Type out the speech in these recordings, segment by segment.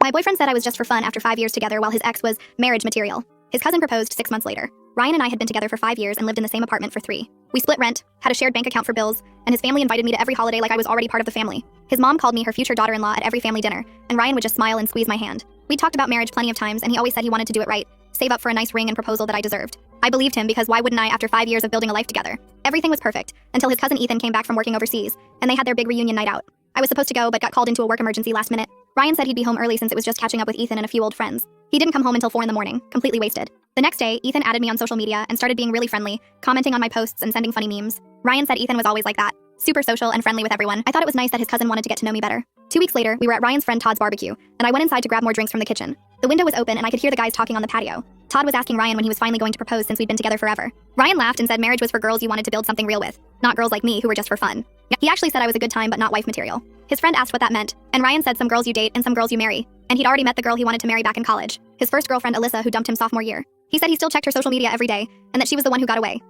My boyfriend said I was just for fun after 5 years together while his ex was marriage material. His cousin proposed 6 months later. Ryan and I had been together for 5 years and lived in the same apartment for 3. We split rent, had a shared bank account for bills, and his family invited me to every holiday like I was already part of the family. His mom called me her future daughter-in-law at every family dinner, and Ryan would just smile and squeeze my hand. We talked about marriage plenty of times, and he always said he wanted to do it right, save up for a nice ring and proposal that I deserved. I believed him because why wouldn't I after 5 years of building a life together? Everything was perfect, until his cousin Ethan came back from working overseas, and they had their big reunion night out. I was supposed to go, but got called into a work emergency last minute. Ryan said he'd be home early since it was just catching up with Ethan and a few old friends. He didn't come home until 4 in the morning, completely wasted. The next day, Ethan added me on social media and started being really friendly, commenting on my posts and sending funny memes. Ryan said Ethan was always like that, super social and friendly with everyone. I thought it was nice that his cousin wanted to get to know me better. 2 weeks later, we were at Ryan's friend Todd's barbecue, and I went inside to grab more drinks from the kitchen. The window was open and I could hear the guys talking on the patio. Todd was asking Ryan when he was finally going to propose since we'd been together forever. Ryan laughed and said marriage was for girls you wanted to build something real with, not girls like me who were just for fun. He actually said I was a good time but not wife material. His friend asked what that meant, and Ryan said some girls you date and some girls you marry. And he'd already met the girl he wanted to marry back in college, his first girlfriend Alyssa, who dumped him sophomore year. He said he still checked her social media every day, and that she was the one who got away.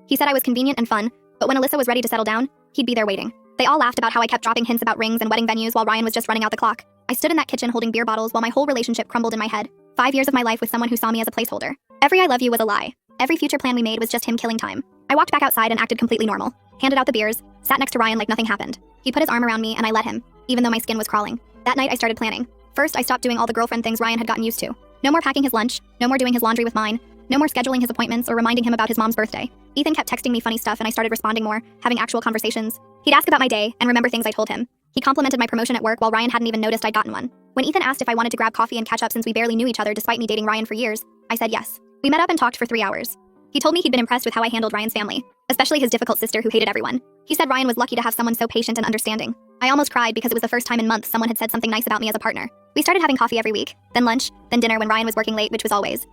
He said I was convenient and fun, but when Alyssa was ready to settle down, he'd be there waiting. They all laughed about how I kept dropping hints about rings and wedding venues while Ryan was just running out the clock. I stood in that kitchen holding beer bottles while my whole relationship crumbled in my head. 5 years of my life with someone who saw me as a placeholder. Every I love you was a lie. Every future plan we made was just him killing time. I walked back outside and acted completely normal. Handed out the beers, sat next to Ryan like nothing happened. He put his arm around me and I let him, even though my skin was crawling. That night I started planning. First, I stopped doing all the girlfriend things Ryan had gotten used to. No more packing his lunch, no more doing his laundry with mine, no more scheduling his appointments or reminding him about his mom's birthday. Ethan kept texting me funny stuff and I started responding more, having actual conversations. He'd ask about my day and remember things I told him. He complimented my promotion at work while Ryan hadn't even noticed I'd gotten one. When Ethan asked if I wanted to grab coffee and catch up since we barely knew each other despite me dating Ryan for years, I said yes. We met up and talked for 3 hours. He told me he'd been impressed with how I handled Ryan's family, especially his difficult sister who hated everyone. He said Ryan was lucky to have someone so patient and understanding. I almost cried because it was the first time in months someone had said something nice about me as a partner. We started having coffee every week, then lunch, then dinner when Ryan was working late, which was always.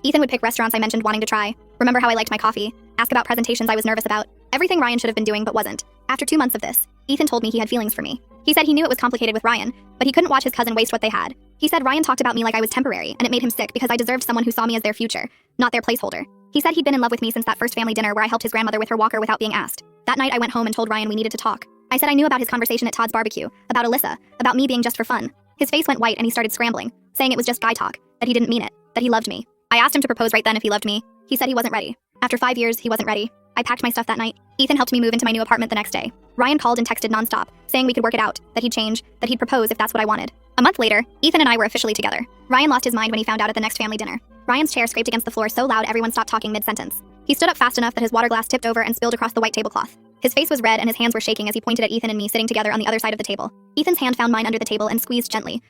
Ethan would pick restaurants I mentioned wanting to try, remember how I liked my coffee, ask about presentations I was nervous about, everything Ryan should have been doing but wasn't. After 2 months of this, Ethan told me he had feelings for me. He said he knew it was complicated with Ryan, but he couldn't watch his cousin waste what they had. He said Ryan talked about me like I was temporary, and it made him sick because I deserved someone who saw me as their future, not their placeholder. He said he'd been in love with me since that first family dinner where I helped his grandmother with her walker without being asked. That night I went home and told Ryan we needed to talk. I said I knew about his conversation at Todd's barbecue, about Alyssa, about me being just for fun. His face went white and he started scrambling, saying it was just guy talk, that he didn't mean it, that he loved me. I asked him to propose right then if he loved me. He said he wasn't ready. After 5 years, he wasn't ready. I packed my stuff that night. Ethan helped me move into my new apartment the next day. Ryan called and texted nonstop, saying we could work it out, that he'd change, that he'd propose if that's what I wanted. A month later, Ethan and I were officially together. Ryan lost his mind when he found out at the next family dinner. Ryan's chair scraped against the floor so loud everyone stopped talking mid-sentence. He stood up fast enough that his water glass tipped over and spilled across the white tablecloth. His face was red and his hands were shaking as he pointed at Ethan and me sitting together on the other side of the table. Ethan's hand found mine under the table and squeezed gently,